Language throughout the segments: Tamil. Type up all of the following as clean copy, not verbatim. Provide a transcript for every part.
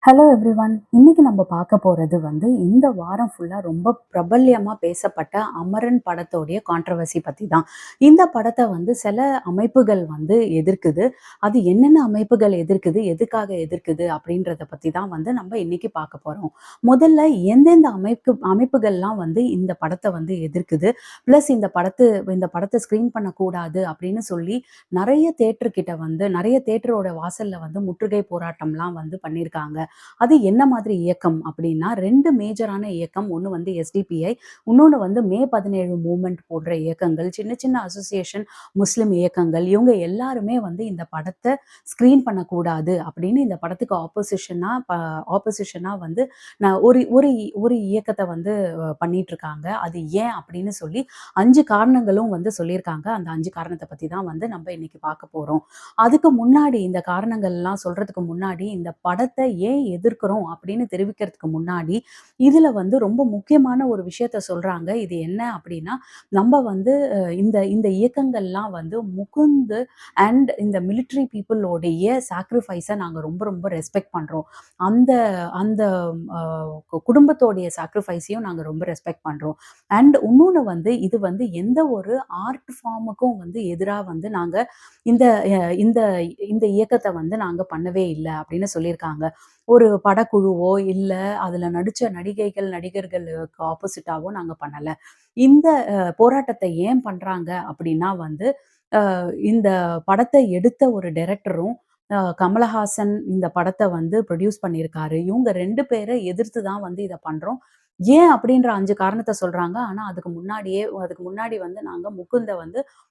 Hello everyone. இன்னைக்கு நம்ம பார்க்க போறது இந்த வாரம் ஃபுல்லா ரொம்ப பிரபல்யமா பேசப்பட்ட அமரன் படத்தோடைய கான்ட்ரோவர்சி பத்தி தான். இந்த படத்த சில அமைப்புகள் எதிர்க்குது. அது என்னென்ன அமைப்புகள் எதிர்க்குது, எதுக்காக எதிர்க்குது அப்படின்றத பத்தி தான் நம்ம இன்னைக்கு பார்க்க போறோம். முதல்ல எந்தெந்த அமைப்புகள்லாம் இந்த படத்த எதிர்க்குது. பிளஸ் இந்த படத்த ஸ்கிரீன் பண்ணக்கூடாது அப்படின்னு சொல்லி நெறைய தியேட்டர் கிட்ட நெறைய தியேட்டரோட வாசல்ல முற்றுகை போராட்டம்லாம் பண்ணியிருக்காங்க. அது என்ன மாதிரி இயக்கம் அப்படின்னா 2 மேஜரான இயக்கம். ஒண்ணு எஸ்டிபிஐ, இன்னொன்னு மே 17 மூவ்மெண்ட் போன்ற இயக்கங்கள், சின்ன சின்ன அசோசியேஷன், முஸ்லிம் இயக்கங்கள் இவங்க எல்லாருமே இந்த படத்த ஸ்கிரீன் பண்ணக்கூடாது அப்படின்னு இந்த படத்துக்கு ஆப்போசிஷனா நான் ஒரு ஒரு ஒரு இயக்கத்த பண்ணிட்டு இருக்காங்க. அது ஏன் அப்படின்னு சொல்லி 5 காரணங்களும் சொல்லியிருக்காங்க. அந்த 5 காரணத்த பத்தி தான் நம்ம இன்னைக்கு பார்க்க போறோம். அதுக்கு முன்னாடி இந்த காரணங்கள்லாம் சொல்றதுக்கு முன்னாடி, இந்த படத்த ஏன் எதிர்க்கிறோம் அப்படின்னு தெரிவிக்கிறதுக்கு முன்னாடி, இதுல ரொம்ப முக்கியமான ஒரு விஷயத்த சொல்றாங்க. இது என்ன அப்படின்னா, நம்ம இந்த இந்த இயக்கங்கள்லாம் முகுந்து அண்ட் இந்த மிலிட்டரி பீப்பிளோடைய சாக்ரிஃபைஸ நாங்க ரொம்ப ரொம்ப ரெஸ்பெக்ட் பண்றோம். அந்த அந்த அ குடும்பத்தோடைய சாக்ரிஃபைஸையும் நாங்க ரொம்ப ரெஸ்பெக்ட் பண்றோம். அண்ட் இன்னொன்னு இது எந்த ஒரு ஆர்ட் ஃபார்முக்கும் எதிரா நாங்க இந்த இந்த இந்த இயக்கத்த நாங்க பண்ணவே இல்ல அப்படின்னு சொல்லியிருக்காங்க. ஒரு படக்குழுவோ, இல்ல அதுல நடிச்ச நடிகைகள், நடிகர்களுக்கு ஆப்போசிட்டாவோ நாங்க பண்ணல. இந்த போராட்டத்த ஏன் பண்றாங்க அப்படின்னா இந்த படத்த எடுத்த ஒரு டைரக்டரும், கமலஹாசன் இந்த படத்த ப்ரொடியூஸ் பண்ணியிருக்காரு. இவங்க 2 பேர எதிர்த்து தான் இத பண்றோம். ஏன் அப்படின்ற 5 காரணத்த சொல்றாங்க. ஆனா அதுக்கு முன்னாடி நாங்க முகுந்த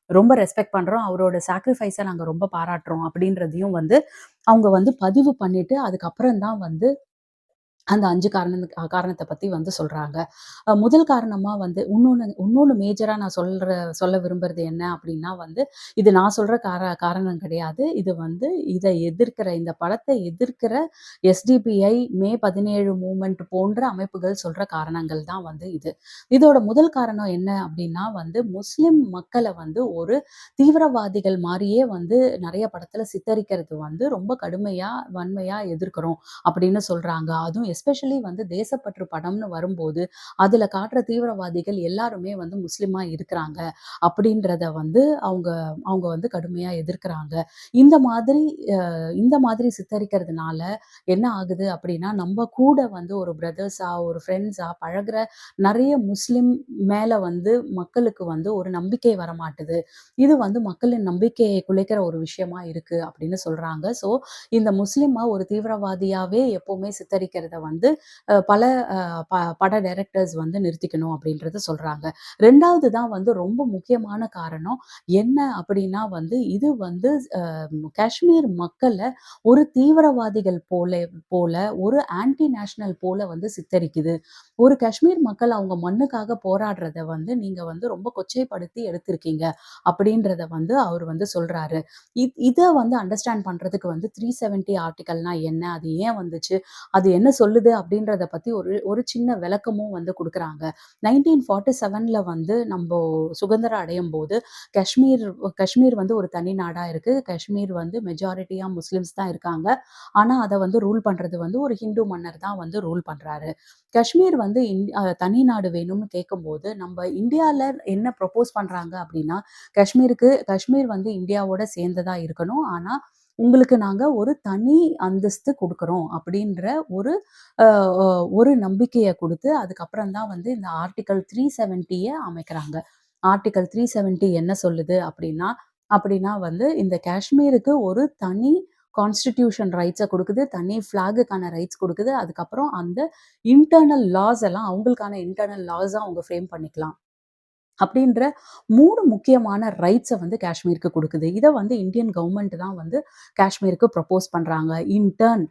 ரொம்ப ரெஸ்பெக்ட் பண்றோம். அவரோட சாக்ரிஃபைஸ நாங்க ரொம்ப பாராட்டுறோம் அப்படின்றதையும் அவங்க பதிவு பண்ணிட்டு, அதுக்கப்புறம் தான் அந்த 5 காரணத்த பத்தி சொல்றாங்க. முதல் காரணமா இன்னொன்னு மேஜரா நான் சொல்ல விரும்புறது என்ன அப்டின்னா இது நான் சொல்ற காரணம் கிடையாது. இது இத எதிர்க்கிற இந்த படத்த எதிர்க்கிற எஸ்டிபிஐ, மே 17 மூவ்மெண்ட் போன்ற அமைப்புகள் சொல்ற காரணங்கள் தான் இது. இதோட முதல் காரணம் என்ன அப்டின்னா முஸ்லிம் மக்கள ஒரு தீவிரவாதிகள் மாரியே நெறைய படத்துல சித்தரிக்கிறது ரொம்ப கடுமையா, வன்மையா எதிர்க்கிறோம் அப்படின்னு சொல்றாங்க. அதுவும் எஸ்பெஷலி தேசப்பற்று படம்னு வரும்போது, அதுல காட்டுற தீவிரவாதிகள் எல்லாருமே முஸ்லிமா இருக்கிறாங்க. அப்படின்றத அவங்க அவங்க கடுமையா எதிர்க்கிறாங்க. இந்த மாதிரி இந்த மாதிரி சித்தரிக்கிறதுனால என்ன ஆகுது அப்படின்னா, நம்ம கூட ஒரு பிரதர்ஸா, ஒரு ஃப்ரெண்ட்ஸா பழகுற நெறைய முஸ்லிம் மேல மக்களுக்கு ஒரு நம்பிக்கை வரமாட்டுது. இது மக்களின் நம்பிக்கையை குலைக்கிற ஒரு விஷயமா இருக்கு அப்படின்னு சொல்றாங்க. ஸோ இந்த முஸ்லிம ஒரு தீவிரவாதியாவே எப்பவுமே சித்தரிக்கிறத பல அ ப பட டைரக்டர்ஸ் நிறுத்திக்கணும் அப்படின்றத சொல்றாங்க. 2வது தான் ரொம்ப முக்கியமான காரணம். என்ன அப்படின்னா இது காஷ்மீர் மக்கள ஒரு தீவிரவாதிகள் போல ஒரு ஆன்டி நேஷனல் போல சித்தரிக்குது. ஒரு காஷ்மீர் மக்கள் அவங்க மண்ணுக்காக போராடுறத நீங்க ரொம்ப கொச்சைப்படுத்தி எடுத்திருக்கீங்க அப்படின்றத அவர் சொல்றாரு. இத அண்டர்ஸ்டாண்ட் பண்றதுக்கு 370 ஆர்டிகல்னா என்ன? அது ஏன் வந்துச்சு? அது என்ன சொல்லுது? அப்படின்றத பத்தி ஒரு ஒரு சின்ன விளக்கமும் குடுக்குறாங்க. 1947ல நம்போ சுதந்திரம் அடையும்போது காஷ்மீர் காஷ்மீர் ஒரு தனி நாடா இருக்கு. காஷ்மீர் மெஜாரிட்டியா முஸ்லிம்ஸ் தான் இருக்காங்க. ஆனா அத ரூல் பண்றது ஒரு ஹிந்து மன்னர் தான் ரூல் பண்றாரு. காஷ்மீர் தனி நாடு வேணும்னு கேட்கும்போது, நம்ம இந்தியால என்ன ப்ரொப்போஸ் பண்றாங்க அப்படின்னா, காஷ்மீர் இந்தியாவோட சேர்ந்ததா இருக்கணும். ஆனா, உங்களுக்கு நாங்க ஒரு தனி அந்தஸ்து குடுக்குறோம் அப்படின்ற ஒரு அ ஒ ஒரு நம்பிக்கைய குடுத்து, அதுக்கப்புறம் தான் இந்த ஆர்டிக்கிள் 370 அமைக்கிறாங்க. ஆர்டிக்கிள் 370 என்ன சொல்லுது அப்படின்னா அப்படின்னா இந்த காஷ்மீருக்கு ஒரு தனி கான்ஸ்டிடியூஷன் ரைட்ஸ குடுக்குது. தனி ஃபிளாகுக்கான ரைட்ஸ் குடுக்குது. அதுக்கப்புறம் அந்த இன்டர்னல் லாஸ் எல்லாம் அவங்களுக்கான இன்டர்னல் லாஸா அவங்க ஃப்ரேம் பண்ணிக்கலாம். அப்படின்ற 3 முக்கியமான ரைட்ஸ காஷ்மீருக்கு குடுக்குது. இத இந்தியன் கவர்ன்மெண்ட் தான் காஷ்மீருக்கு ப்ரொப்போஸ் பண்றாங்க. இன் டர்ன்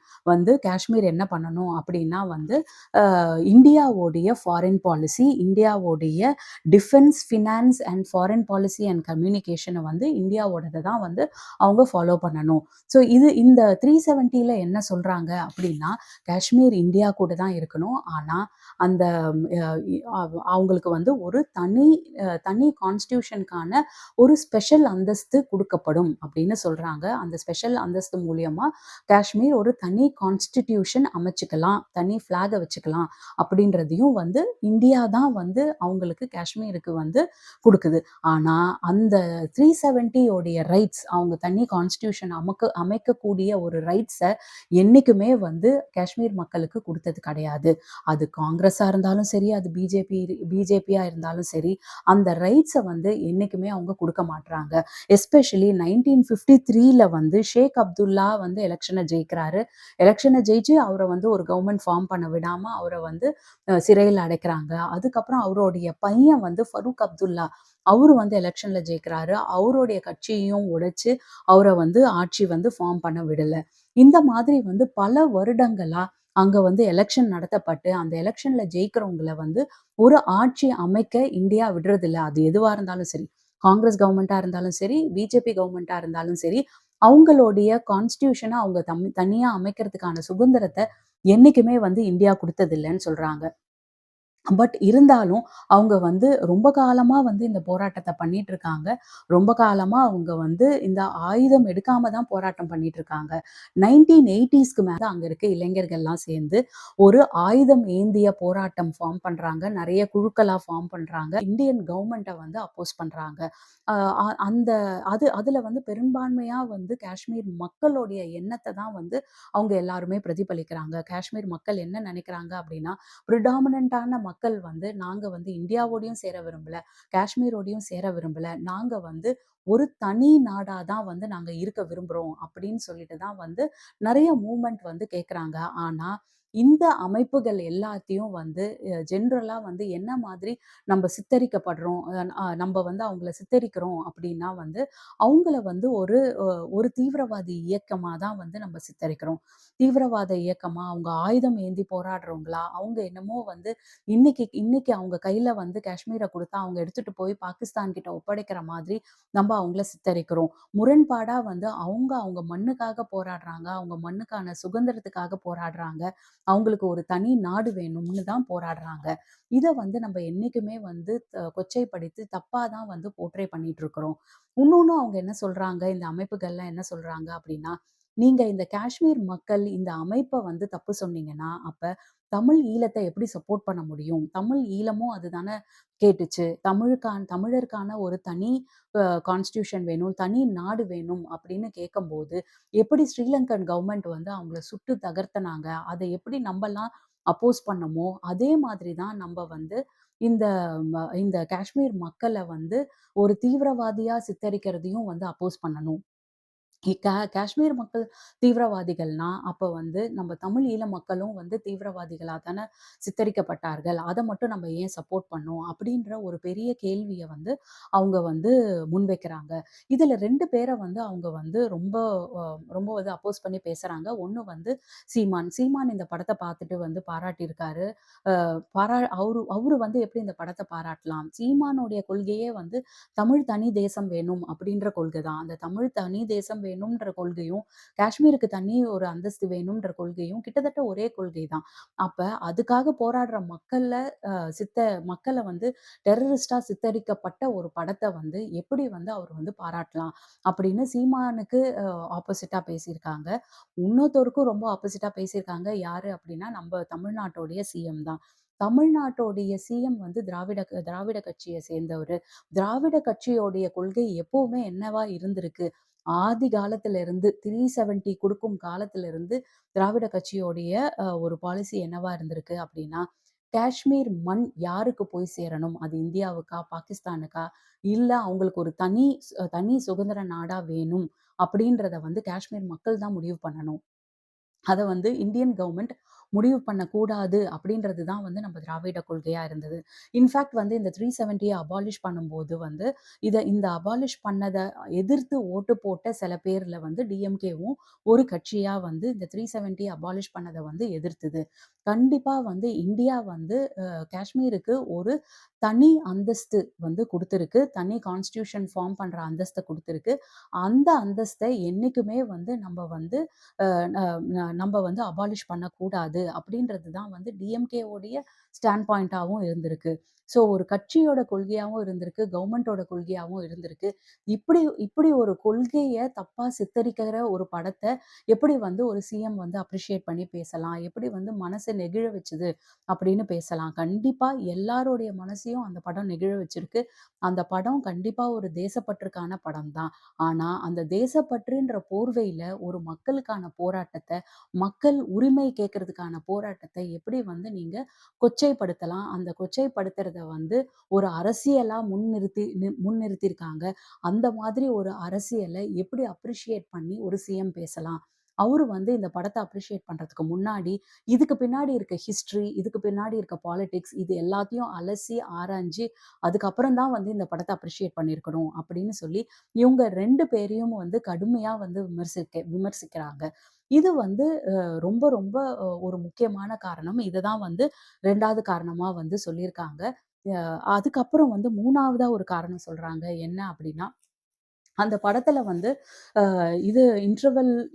காஷ்மீர் என்ன பண்ணணும் அப்படின்னா இந்தியாவோடைய ஃபாரின் பாலிசி, இந்தியாவோடைய defence, finance and foreign policy and கம்யூனிகேஷன இந்தியாவோடத தான் அவங்க ஃபாலோ பண்ணணும். ஸோ இந்த 370ல என்ன சொல்றாங்க அப்படின்னா, காஷ்மீர் இந்தியா கூட தான் இருக்கணும். ஆனா அந்த அ அவங்களுக்கு ஒரு தனி தனி கான்ஸ்டிடியூஷனுக்கான ஒரு ஸ்பெஷல் அந்தஸ்து குடுக்கப்படும் அப்படின்னு சொல்றாங்க. அந்த ஸ்பெஷல் அந்தஸ்து மூலியமா காஷ்மீர் ஒரு தனி கான்ஸ்டிடியூஷன் அமைச்சுக்கலாம். தனி ஃபிளாக வச்சுக்கலாம். அப்படின்றதையும் வந்து இந்தியா தான் வந்து அவங்களுக்கு காஷ்மீருக்கு வந்து குடுக்குது. ஆனா அந்த 370 உடைய ரைட்ஸ் அவங்க தனி கான்ஸ்டிடியூஷன் அமைக்கக்கூடிய ஒரு ரைட்ஸ என்னைக்குமே வந்து காஷ்மீர் மக்களுக்கு குடுத்தது கிடையாது. அது காங்கிரஸா இருந்தாலும் சரி, அது பிஜேபியா இருந்தாலும் சரி, அந்த ரைட்ஸ வந்து என்னைக்குமே அவங்க குடுக்க மாட்றாங்க. எஸ்பெஷலி 1953ல வந்து ஷேக் அப்துல்லா வந்து எலக்ஷன ஜெயிக்கிறாரு. எலக்ஷன ஜெயிச்சு அவர வந்து ஒரு கவர்ன்மெண்ட் ஃபார்ம் பண்ண விடாம அவர வந்து சிறையில அடைக்கிறாங்க. அதுக்கப்புறம் அவருடைய பையன் வந்து ஃபரூக் அப்துல்லா அவரு வந்து எலக்ஷன்ல ஜெயிக்கிறாரு. அவருடைய கட்சியையும் உடைச்சு அவர வந்து ஆட்சி வந்து ஃபார்ம் பண்ண விடல. இந்த மாதிரி வந்து பல வருடங்களா அங்க வந்து எலக்ஷன் நடத்தப்பட்டு, அந்த எலக்ஷன்ல ஜெயிக்கிறவங்கள வந்து ஒரு ஆட்சி அமைக்க இந்தியா விடுறதில்ல. அது எதுவா இருந்தாலும் சரி. காங்கிரஸ் கவர்ன்மெண்ட்டா இருந்தாலும் சரி, பிஜேபி கவர்ன்மெண்ட்டா இருந்தாலும் சரி, அவங்களுடைய கான்ஸ்டிடியூஷன அவங்க தனியா அமைக்கிறதுக்கான சுதந்திரத்த என்னைக்குமே வந்து இந்தியா குடுத்ததில்லன்னு சொல்றாங்க. பட் இருந்தாலும், அவங்க வந்து ரொம்ப காலமா வந்து இந்த போராட்டத்த பண்ணிட்டுருக்காங்க. ரொம்ப காலமா அவங்க வந்து இந்த ஆயுதம் எடுக்காம தான் போராட்டம் பண்ணிட்டுருக்காங்க. 1980ஸ்க்கு மேல அங்க இருக்க இளைஞர்கள்லாம் சேர்ந்து, ஒரு ஆயுதம் ஏந்திய போராட்டம் ஃபார்ம் பண்றாங்க. நெறைய குழுக்களா ஃபார்ம் பண்றாங்க. இந்தியன் கவர்ன்மெண்ட்ட வந்து அப்போஸ் பண்றாங்க. அ அ அந்த அதுல வந்து பெரும்பான்மையா வந்து காஷ்மீர் மக்களுடைய எண்ணத்த தான் வந்து அவங்க எல்லாருமே பிரதிபலிக்கிறாங்க. காஷ்மீர் மக்கள் என்ன நெனைக்கிறாங்க அப்டின்னா, பிரிடாமினன்ட்டான மக்கள் வந்து நாங்க வந்து இந்தியாவோடையும் சேர விரும்பல, காஷ்மீரோடையும் சேர விரும்பல. நாங்க வந்து ஒரு தனி நாடா தான் வந்து நாங்க இருக்க விரும்புறோம் அப்படின்னு சொல்லிட்டு தான் வந்து நெறைய மூவ்மெண்ட் வந்து கேட்குறாங்க. ஆனா, இந்த அமைப்புகள் எல்லாத்தையும் வந்து ஜென்ரலா வந்து என்ன மாதிரி நம்ப சித்தரிக்கப்படுறோம், நம்ப வந்து அவங்கள சித்தரிக்கிறோம் அப்படின்னா வந்து, அவங்கள வந்து ஒரு தீவிரவாதி இயக்கமா தான் வந்து நம்ம சித்தரிக்கிறோம். தீவிரவாத இயக்கமா, அவங்க ஆயுதம் ஏந்தி போராடுறவங்களா, அவங்க என்னமோ வந்து இன்னைக்கு இன்னைக்கு அவங்க கையில வந்து காஷ்மீர குடுத்தா, அவங்க எடுத்துட்டு போய் பாகிஸ்தான் கிட்ட ஒப்படைக்கிற மாதிரி நம்ம அவங்கள சித்தரிக்கிறோம். முரண்பாடா வந்து அவங்க மண்ணுக்காக போராடுறாங்க. அவங்க மண்ணுக்கான சுதந்திரத்துக்காக போராடுறாங்க. அவங்களுக்கு ஒரு தனி நாடு வேணும்னு தான் போராடுறாங்க. இத வந்து நம்ம என்னைக்குமே வந்து கொச்சைப்படுத்தி தப்பா தான் வந்து போர்ட்ரே பண்ணிட்டு இருக்கிறோம். இன்னொன்னும் அவங்க என்ன சொல்றாங்க, இந்த அமைப்புகள்லாம் என்ன சொல்றாங்க அப்படின்னா, நீங்க இந்த காஷ்மீர் மக்கள் இந்த அமைப்ப வந்து தப்பு சொன்னீங்கன்னா, அப்ப தமிழ் ஈழத்த எப்படி சப்போர்ட் பண்ண முடியும்? தமிழ் ஈழமும் அதுதானே கேட்டுச்சு. தமிழருக்கான ஒரு தனி கான்ஸ்டிடியூஷன் வேணும், தனி நாடு வேணும் அப்படின்னு கேட்கும்போது, எப்படி ஸ்ரீலங்கன் கவர்ன்மெண்ட் வந்து அவங்கள சுட்டு தகர்த்தனாங்க, அத எப்படி நம்பலாம் அப்போஸ் பண்ணமோ, அதே மாதிரி தான் நம்ப வந்து இந்த இந்த காஷ்மீர் மக்கள வந்து ஒரு தீவிரவாதியா சித்தரிக்கிறதையும் வந்து அப்போஸ் பண்ணணும். காஷ்மீர் மக்கள் தீவிரவாதிகள்னா, அப்ப வந்து நம்ம தமிழ் ஈழ மக்களும் வந்து தீவிரவாதிகளா தான சித்தரிக்கப்பட்டார்கள். அத மட்டும் நம்ம ஏன் சப்போர்ட் பண்ணோம்? அப்படின்ற ஒரு பெரிய கேள்விய வந்து அவங்க வந்து முன்வைக்கிறாங்க. இதுல 2 பேர வந்து அவங்க வந்து அ ரொம்ப வந்து அப்போஸ் பண்ணி பேசுறாங்க. ஒண்ணு வந்து சீமான். சீமான் இந்த படத்த பார்த்துட்டு வந்து பாராட்டியிருக்காரு. அவரு அவரு வந்து எப்படி இந்த படத்த பாராட்டலாம்? சீமானுடைய கொள்கையே வந்து தமிழ் தனி தேசம் வேணும் அப்படின்ற கொள்கை தான். அந்த தமிழ் தனி தேசம் வேணும்ன்ற கொள்கையும், காஷ்மீருக்கு தனி ஒரு அந்தஸ்து வேணும்ன்ற கொள்கையும் கிட்டத்தட்ட ஒரே கொள்கை தான். அப்ப அதுக்காக போராடுற அ சித்த மக்கள வந்து டெரரிஸ்ட்டா சித்தரிக்கப்பட்ட ஒரு படத்த வந்து எப்படி வந்து அவர் வந்து பாராட்டலாம்? அப்படின்னு சீமானுக்கு ஆப்போசிட்டா பேசியிருக்காங்க. இன்னொருத்தருக்கும் ரொம்ப ஆப்போசிட்டா பேசியிருக்காங்க. யாரு அப்படின்னா, நம்ம தமிழ்நாட்டோடைய சிஎம் தான். தமிழ்நாட்டோடைய சிஎம் வந்து திராவிட கட்சிய சேர்ந்தவரு. திராவிட கட்சியோடைய கொள்கை எப்பவுமே என்னவா இருந்திருக்கு? ஆதி காலத்துல இருந்து 370 குடுக்கும் காலத்துல இருந்து திராவிட கட்சியோடைய ஒரு பாலிசி என்னவா இருந்திருக்கு அப்படின்னா, காஷ்மீர் மண் யாருக்கு போய் சேரணும்? அது இந்தியாவுக்கா? பாகிஸ்தானுக்கா? இல்ல அவங்களுக்கு ஒரு தனி சுதந்திர நாடா வேணும் அப்படின்றத வந்து காஷ்மீர் மக்கள் தான் முடிவு பண்ணணும். அத வந்து இந்தியன் கவர்ன்மெண்ட் முடிவு பண்ணக்கூடாது அப்படின்றது தான் வந்து நம்ம திராவிட கொள்கையா இருந்தது. இன்ஃபாக்ட் வந்து இந்த 370 அபாலிஷ் பண்ணும்போது வந்து, இந்த அபாலிஷ் பண்ணத எதிர்த்து ஓட்டு போட்ட சில பேர்ல வந்து டிஎம்கேவும் ஒரு கட்சியா வந்து இந்த 370 அபாலிஷ் பண்ணத வந்து எதிர்த்தது. கண்டிப்பா வந்து இந்தியா வந்து காஷ்மீருக்கு ஒரு தனி அந்தஸ்து வந்து குடுத்திருக்கு. தனி கான்ஸ்டிடியூஷன் ஃபார்ம் பண்ற அந்தஸ்த குடுத்திருக்கு. அந்த அந்தஸ்த என்னைக்குமே வந்து நம்ம வந்து அ ந ந நம்ப வந்து அபாலிஷ் பண்ணக்கூடாது கூடாது அப்படின்றது தான் வந்து டிஎம்கே உடைய ஸ்டாண்ட் பாயிண்டாவும் இருந்திருக்கு. ஸோ ஒரு கட்சியோட கொள்கையாவும் இருந்திருக்கு. கவர்மெண்டோட கொள்கையாவும் இருந்திருக்கு. இப்படி இப்படி ஒரு கொள்கைய தப்பா சித்தரிக்கிற ஒரு படத்த எப்படி வந்து ஒரு சிஎம் வந்து அப்ரிஷியேட் பண்ணி பேசலாம்? எப்படி வந்து மனச நெகிழ வச்சது அப்படின்னு பேசலாம். கண்டிப்பா எல்லாருடைய மனசையும் அந்த படம் நெகிழ வச்சிருக்கு. அந்த படம் கண்டிப்பா ஒரு தேசப்பற்றுக்கான படம் தான். ஆனா, அந்த தேசப்பற்றுன்ற போர்வையில ஒரு மக்களுக்கான போராட்டத்த, மக்கள் உரிமை கேட்கறதுக்கான போராட்டத்த எப்படி வந்து நீங்க கொச்சைப்படுத்தலாம்? அந்த கொச்சைப்படுத்துறத வந்து ஒரு அரசியலா முன்னிறுத்தியிருக்காங்க. அந்த மாதிரி ஒரு அரசியல எப்படி அப்ரிஷியேட் பண்ணி ஒரு சிஎம் பேசலாம்? அவரு வந்து இந்த படத்த அப்ரிஷியேட் பண்றதுக்கு முன்னாடி, இதுக்கு பின்னாடி இருக்க ஹிஸ்டரி, இதுக்கு பின்னாடி இருக்க பாலிடிக்ஸ் இது எல்லாத்தையும் அலசி, ஆராய்ஞ்சு, அதுக்கப்புறம் தான் வந்து இந்த படத்த அப்ரிஷியேட் பண்ணியிருக்கணும் அப்படின்னு சொல்லி, இவங்க 2 பேரையும் வந்து கடுமையா வந்து விமர்சிக்கிறாங்க. இது வந்து ரொம்ப ரொம்ப ஒரு முக்கியமான காரணம். இத தான் வந்து 2வது காரணமா வந்து சொல்லியிருக்காங்க. அதுக்கப்புறம் வந்து 3வதா ஒரு காரணம் சொல்றாங்க. என்ன அப்படின்னா, அந்த படத்துல வந்து இது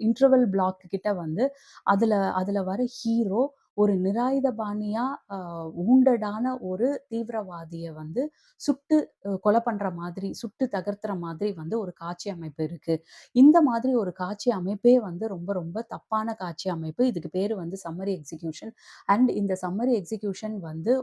இன்டர்வல் பிளாக் கிட்ட வந்து அதுல அதுல வர ஹீரோ ஒரு நிராயுதபாணியா அ வூண்டடான ஒரு தீவிரவாதிய வந்து சுட்டு கொலை பண்ற மாதிரி, சுட்டு தகர்த்துற மாதிரி வந்து ஒரு காட்சி அமைப்பு இருக்கு. இந்த மாதிரி ஒரு காட்சி அமைப்பே வந்து ரொம்ப ரொம்ப தப்பான காட்சி அமைப்பு. இதுக்கு பேரு வந்து சம்மரி எக்ஸிகியூஷன். அண்ட் இந்த சம்மரி எக்ஸிகியூஷன் வந்து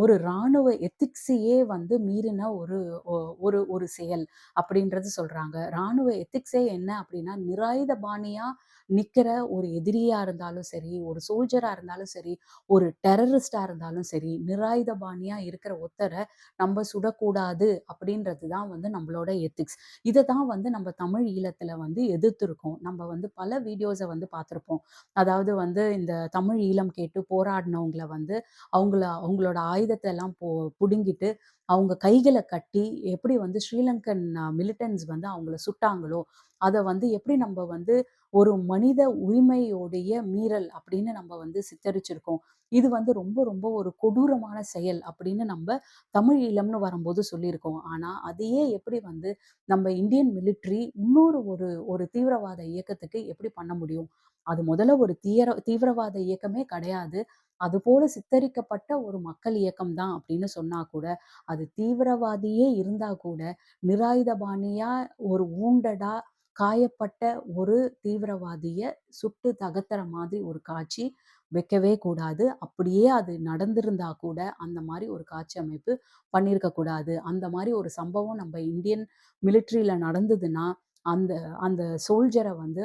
ஒரு ராணுவ எத்திக்ஸையே வந்து மீறின ஒரு ஒ ஒரு ஒரு செயல். அப்படின்றது சொல்றாங்க. ராணுவ எத்திக்ஸே என்ன அப்படின்னா, நிராயுதபாணியா நிக்கிற ஒரு எதிரியா இருந்தாலும் சரி, ஒரு சோல்ஜரா இருந்தாலும் சரி, ஒரு டெரரிஸ்ட்டா இருந்தாலும் சரி, நிராயுதபாணியா இருக்கிற ஒருத்தர நம்ப சுடக்கூடாது அப்படின்றது தான் வந்து நம்மளோட எத்திக்ஸ். இத தான் வந்து நம்ம தமிழ் ஈழத்துல வந்து எதிர்த்திருக்கோம். நம்ம வந்து பல வீடியோஸ வந்து பார்த்திருப்போம். அதாவது வந்து இந்த தமிழ் ஈழம் கேட்டு போராடினவங்கள வந்து அவங்களோட ஆயுதத்த எல்லாம் புடுங்கிட்டு அவங்க கைகள கட்டி, எப்படி வந்து ஸ்ரீலங்கன் மிலிட்டன்ட்ஸ் வந்து அவங்கள சுட்டாங்களோ, அத வந்து எப்படி நம்ப வந்து ஒரு மனித உரிமையோடைய மீறல் அப்படின்னு நம்ம வந்து சித்தரிச்சிருக்கோம். இது வந்து ரொம்ப ரொம்ப ஒரு கொடூரமான செயல் அப்படின்னு நம்ப தமிழ் ஈழம்னு வரும்போது சொல்லியிருக்கோம். ஆனா, அதையே எப்படி வந்து நம்ம இந்தியன் மிலிட்டரி இன்னொரு ஒரு ஒரு தீவிரவாத இயக்கத்துக்கு எப்படி பண்ண முடியும்? அது முதல்ல ஒரு தீவிரவாத இயக்கமே கிடையாது. அதுபோல சித்தரிக்கப்பட்ட ஒரு மக்கள் இயக்கம் தான் அப்படின்னு சொன்னா கூட, அது தீவிரவாதியே இருந்தா கூட, நிராயுதபாணியா ஒரு வூண்டடா காயப்பட்ட ஒரு தீவிரவாதிய சுட்டு தகர்த்தற மாதிரி ஒரு காட்சி வைக்கவே கூடாது. அப்படியே அது நடந்திருந்தா கூட, அந்த மாரி ஒரு காட்சி அமைப்பு பண்ணியிருக்க கூடாது. அந்த மாரி ஒரு சம்பவம் நம்ம இந்தியன் மிலிட்டரில நடந்ததுன்னா, அந்த அந்த சோல்ஜர வந்து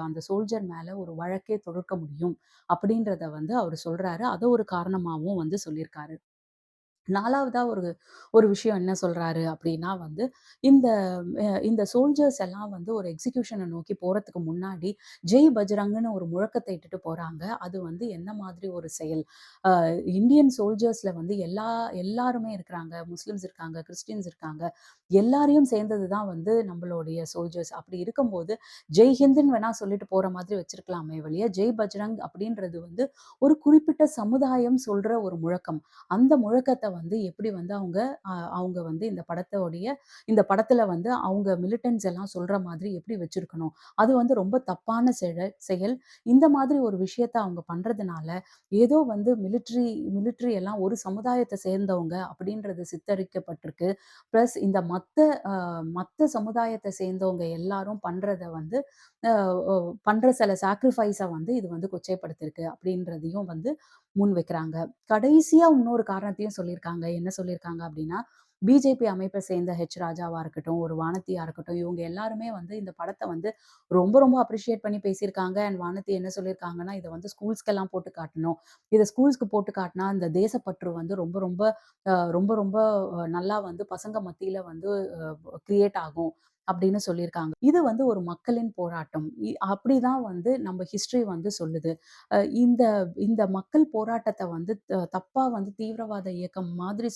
அந்த சோல்ஜர் மேல ஒரு வழக்கே தொடுக்க முடியும். அப்படின்றத வந்து அவரு சொல்றாரு. அத ஒரு காரணமாவும் வந்து சொல்லியிருக்காரு. 4வதா ஒரு ஒரு விஷயம் என்ன சொல்றாரு அப்டின்னா வந்து, இந்த இந்த சோல்ஜர்ஸ் எல்லாம் வந்து ஒரு எக்ஸிகியூஷன நோக்கி போறதுக்கு முன்னாடி, ஜெய் பஜ்ரங்ன்னு ஒரு முழக்கத்த இட்டுட்டு போறாங்க. அது வந்து என்ன மாதிரி ஒரு செயல்? அ இந்தியன் சோல்ஜர்ஸ்ல வந்து எல்லாருமே இருக்கிறாங்க. முஸ்லிம்ஸ் இருக்காங்க, கிறிஸ்டியன்ஸ் இருக்காங்க. எல்லாரையும் சேர்ந்தது தான் வந்து நம்மளுடைய சோல்ஜர்ஸ். அப்படி இருக்கும்போது, ஜெய் ஹிந்த்ன்னு வேணா சொல்லிட்டு போற மாதிரி வச்சிருக்கலாமே ஒழிய, ஜெய் பஜ்ரங் அப்படின்றது வந்து ஒரு குறிப்பிட்ட சமுதாயம் சொல்ற ஒரு முழக்கம். அந்த முழக்கத்த வந்து எப்படி வந்து அவங்க வந்து இந்த படத்துல வந்து அவங்க மிலிட்டன்ட்ஸ் எல்லாம் சொல்ற மாதிரி எப்படி வச்சிருக்கணும்? அது வந்து ரொம்ப தப்பான செயல். இந்த மாதிரி ஒரு விஷயத்த அவங்க பண்றதுனால, ஏதோ வந்து மிலிட்டரி எல்லாம் ஒரு சமுதாயத்த சேர்ந்தவங்க அப்படின்றது சித்தரிக்கப்பட்டிருக்கு. பிளஸ் இந்த மத்த சமுதாயத்த சேர்ந்தவங்க எல்லாரும் பண்றத வந்து அ ஒ பண்ற சில சாக்ரிஃபைஸ வந்து இது வந்து கொச்சைப்படுத்திருக்கு அப்படின்றதையும் வந்து முன்வைக்கிறாங்க. கடைசியா இன்னொரு காரணத்தையும் சொல்லியிருக்காங்க. என்ன சொல்லியிருக்காங்க அப்டின்னா, பிஜேபி அமைப்ப சேர்ந்த ராஜாவா இருக்கட்டும், ஒரு வானதியா இருக்கட்டும், இவங்க எல்லாருமே வந்து இந்த படத்த வந்து ரொம்ப ரொம்ப அப்ரிஷியேட் பண்ணி பேசியிருக்காங்க. அண்ட் வானதி என்ன சொல்லியிருக்காங்கன்னா, இத வந்து ஸ்கூல்ஸ்க்கெல்லாம் போட்டு காட்டணும். இத ஸ்கூல்ஸ்க்கு போட்டு காட்டுனா, இந்த தேசப்பற்று வந்து ரொம்ப ரொம்ப ரொம்ப ரொம்ப நல்லா வந்து பசங்க மத்தியில வந்து கிரியேட் ஆகும். அப்படின்னு சொல்லியிருக்காங்க. இது வந்து ஒரு மக்களின் போராட்டம். அப்படிதான் வந்து நம்ம ஹிஸ்டரி வந்து சொல்லுது. இந்த இந்த மக்கள் போராட்டத்த வந்து தப்பா வந்து தீவிரவாத இயக்கம் மாதிரி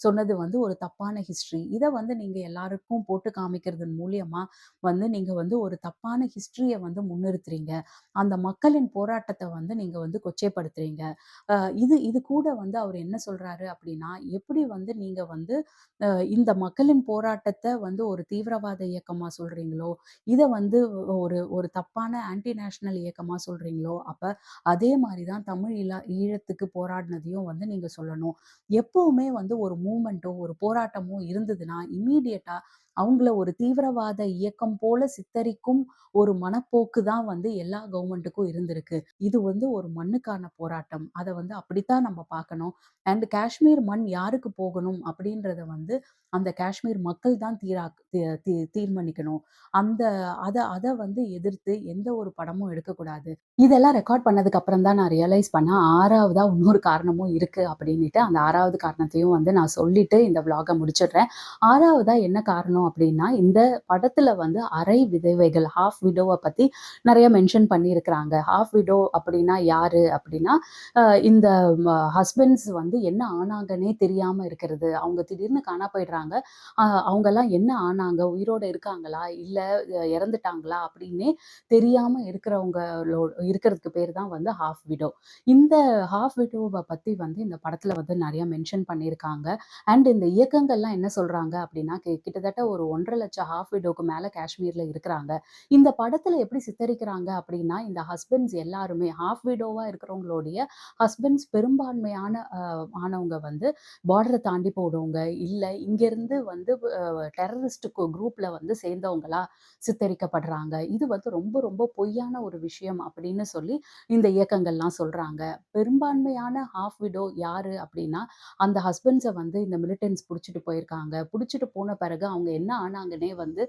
சொன்னது வந்து ஒரு தப்பான ஹிஸ்டரி. இத வந்து நீங்க எல்லாருக்கும் போட்டு காமிக்கிறதன் மூலியமா வந்து நீங்க வந்து ஒரு தப்பான ஹிஸ்டரிய வந்து முன்னிறுத்துறீங்க. அந்த மக்களின் போராட்டத்த வந்து நீங்க வந்து கொச்சைப்படுத்துறீங்க. அ இது இது கூட வந்து அவரு என்ன சொல்றாரு அப்படின்னா, எப்படி வந்து நீங்க வந்து இந்த மக்களின் போராட்டத்த வந்து ஒரு தீவிரவாத தீவிரவாத இயக்கமா சொல்றீங்களோ, இத வந்து ஒரு ஒரு தப்பான ஆன்டி நேஷனல் இயக்கமா சொல்றீங்களோ, அப்ப அதே மாரி தான் தமிழ் ஈழத்துக்கு போராடினதையும் வந்து நீங்க சொல்லணும். எப்பவுமே வந்து ஒரு மூவ்மெண்ட்டோ, ஒரு போராட்டமோ இருந்ததுன்னா, இம்மீடியட்டா அவங்கள ஒரு தீவிரவாத இயக்கம் போல சித்தரிக்கும் ஒரு மனப்போக்கு தான் வந்து எல்லா கவர்மெண்ட்டுக்கும் இருந்திருக்கு. இது வந்து ஒரு மண்ணுக்கான போராட்டம். அத வந்து அப்படித்தான் நம்ம பார்க்கணும். அண்ட் காஷ்மீர் மண் யாருக்கு போகணும் அப்படின்றத வந்து அந்த காஷ்மீர் மக்கள் தான் தீர்மானிக்கணும். அந்த அத அத வந்து எதிர்த்து எந்த ஒரு படமும் எடுக்கக்கூடாது. இதெல்லாம் ரெக்கார்ட் பண்ணதுக்கு அப்புறம் தான் நான் ரியலைஸ் பண்ணேன். 6வதா இன்னொரு காரணமும் இருக்கு அப்படின்னுட்டு. அந்த 6வது காரணத்தையும் வந்து நான் சொல்லிட்டு இந்த விளாக முடிச்சிடுறேன். 6வதா என்ன காரணம் அப்படின்னா, இந்த படத்துல வந்து அரை விதவைகள், ஹாஃப் விடோவ பத்தி நெறைய மென்ஷன் பண்ணியிருக்கிறாங்க. ஹாஃப் விடோ அப்படின்னா யாரு அப்படின்னா, இந்த ஹஸ்பண்ட்ஸ் வந்து என்ன ஆனாங்கன்னே தெரியாம இருக்கிறது. அவங்க திடீர்னு காணா போயிடுறாங்க. அவங்கலாம் என்ன ஆனாங்க? உயிரோட இருக்காங்களா? இல்ல இறந்துட்டாங்களா? அப்படின்னே தெரியாம இருக்கிறதுக்கு பேரு தான் வந்து ஹாஃப் விடோ. இந்த ஹாஃப் விடோவ பத்தி வந்து இந்த படத்துல வந்து நெறைய மென்ஷன் பண்ணியிருக்காங்க. அண்ட் இந்த இயக்கங்கள்லாம் என்ன சொல்றாங்க அப்படின்னா, கிட்டத்தட்ட ஒரு 1,50,000 ஹாஃப் விடோக்கு மேல காஷ்மீர்ல இருக்கிறாங்க. இந்த படத்துல எப்படி சித்தரிக்கிறாங்க அப்படின்னா, இந்த ஹஸ்பண்ட்ஸ் எல்லாருமே ஹாஃப் விடோவா இருக்கிறவங்களுடைய ஹஸ்பண்ட்ஸ் பெரும்பான்மையான ஆனவங்க வந்து பார்டர தாண்டி போனவங்க, இல்ல இங்கேருந்து வந்து டெரரிஸ்ட் குரூப்ல வந்து சேர்ந்தவங்களா சித்தரிக்கப்படுறாங்க. இது வந்து ரொம்ப ரொம்ப பொய்யான ஒரு விஷயம் அப்படின்னு சொல்லி இந்த இயக்கங்கள்லாம் சொல்றாங்க. பெரும்பான்மையான ஹாஃப் விடோ யாரு அப்படின்னா, அந்த ஹஸ்பண்ட்ஸ வந்து இந்த மிலிட்டன்ட்ஸ் புடிச்சுட்டு போயிருக்காங்க. புடிச்சுட்டு போன பிறகு அவங்க என்ன ஆனாங்கன்னே வந்து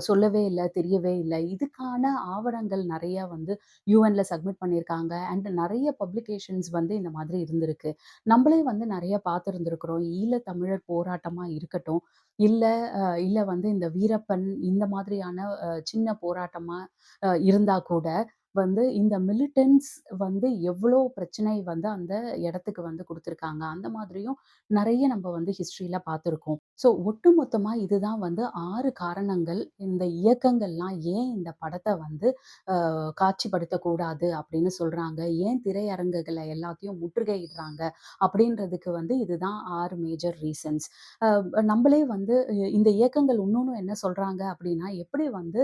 சொல்லவே இல்ல, தெரியவே இல்ல. இதுக்கான ஆவணங்கள் நெறைய வந்து யுஎன்ல சப்மிட் பண்ணியிருக்காங்க. அண்ட் நெறைய பப்ளிகேஷன்ஸ் வந்து இந்த மாதிரி இருந்திருக்கு. நம்மளே வந்து நெறைய பார்த்திருந்திருக்கிறோம். ஈழத்தமிழர் போராட்டமா இருக்கட்டும், இல்ல இல்ல வந்து இந்த வீரப்பன் இந்த மாதிரியான சின்ன போராட்டமா இருந்தா கூட வந்து இந்த மிலிட்டன்ட்ஸ் வந்து எவ்ளோ பிரச்சனை வந்து அந்த இடத்துக்கு வந்து குடுத்துருக்காங்க. அந்த மாதிரியும் நெறைய நம்ம வந்து ஹிஸ்டரியில பார்த்துருக்கோம். ஸோ ஒட்டுமொத்தமா இதுதான் வந்து 6 காரணங்கள். இந்த இயக்கங்கள்லாம் ஏன் இந்த படத்த வந்து காட்சிப்படுத்தக்கூடாது அப்படின்னு சொல்றாங்க. ஏன் திரையரங்குகள எல்லாத்தையும் முற்றுகையிடுறாங்க அப்படின்றதுக்கு வந்து இதுதான் 6 மேஜர் ரீசன்ஸ். அ நம்பளே வந்து இந்த இயக்கங்கள் இன்னொன்னும் என்ன சொல்றாங்க அப்படின்னா, எப்படி வந்து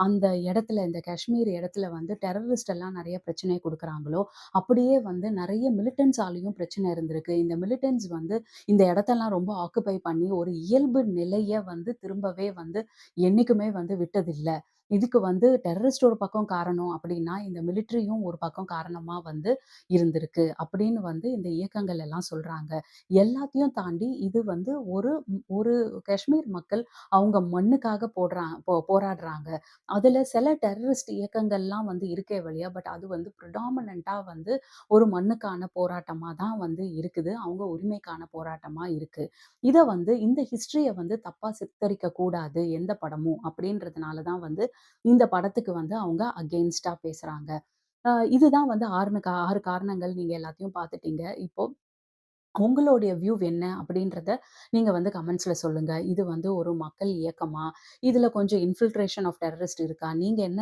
அந்த இடத்துல இந்த காஷ்மீர் இடத்துல வந்து டெரரிஸ்ட் எல்லாம் நெறைய பிரச்சனை குடுக்குறாங்களோ, அப்படியே வந்து நெறைய மிலிட்டன்ட்ஸாலயும் பிரச்சனை இருந்திருக்கு. இந்த மிலிட்டன்ட்ஸ் வந்து இந்த இடத்தெல்லாம் ரொம்ப ஆக்குபை பண்ணி ஒரு இயல்பு நிலைய வந்து திரும்பவே வந்து என்னைக்குமே வந்து விட்டதில்ல. இதுக்கு வந்து டெரரிஸ்ட் ஒரு பக்கம் காரணம் அப்படின்னா, இந்த மிலிட்டரியும் ஒரு பக்கம் காரணமா வந்து இருந்திருக்கு. அப்படின்னு வந்து இந்த இயக்கங்கள் எல்லாம் சொல்றாங்க. எல்லாத்தையும் தாண்டி இது வந்து ஒரு காஷ்மீர் மக்கள் அவங்க மண்ணுக்காக போராடுறாங்க. அதுல சில டெரரிஸ்ட் இயக்கங்கள்லாம் வந்து இருக்கே ஒழிய, பட் அது வந்து ப்ரிடாமினன்ட்டா வந்து ஒரு மண்ணுக்கான போராட்டமா தான் வந்து இருக்குது. அவங்க உரிமைக்கான போராட்டமா இருக்கு. இத வந்து இந்த ஹிஸ்டரிய வந்து தப்பா சித்தரிக்க கூடாது எந்த படமும் அப்படின்றதுனால தான் வந்து இந்த படத்துக்கு வந்து அவங்க அகெயின்ஸ்ட்டா பேசுறாங்க. இதுதான் வந்து 6 காரணங்கள் நீங்க எல்லாத்தையும் பார்த்துட்டீங்க. இப்போ உங்களுடைய வியூ என்ன அப்படின்றத நீங்க வந்து கமெண்ட்ஸ்ல சொல்லுங்க. இது வந்து ஒரு மக்கள் இயக்கமா? இதுல கொஞ்சம் இன்ஃபில்ட்ரேஷன் ஆஃப் டெரரிஸ்ட் இருக்கா? நீங்க என்ன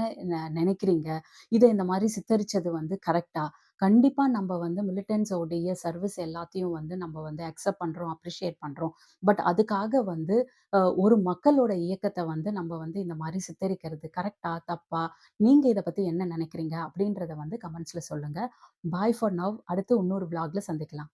நெனைக்கிறீங்க? இத இந்த மாரி சித்தரிச்சது வந்து கரெக்ட்டா? கண்டிப்பா நம்ப வந்து மிலிட்டன்ட்ஸ் உடைய சர்வீஸ் எல்லாத்தையும் வந்து நம்ப வந்து அக்செப்ட் பண்றோம், அப்ரிஷியேட் பண்றோம். பட் அதுக்காக வந்து ஒரு மக்களோட இயக்கத்த வந்து நம்ப வந்து இந்த மாரி சித்தரிக்கிறது கரெக்ட்டா? தப்பா? நீங்க இத பத்தி என்ன நெனைக்கிறீங்க? அப்படின்றத வந்து கமெண்ட்ஸ்ல சொல்லுங்க. பாய் ஃபார் நவ். அடுத்து இன்னொரு விளாக்ல சந்திக்கலாம்.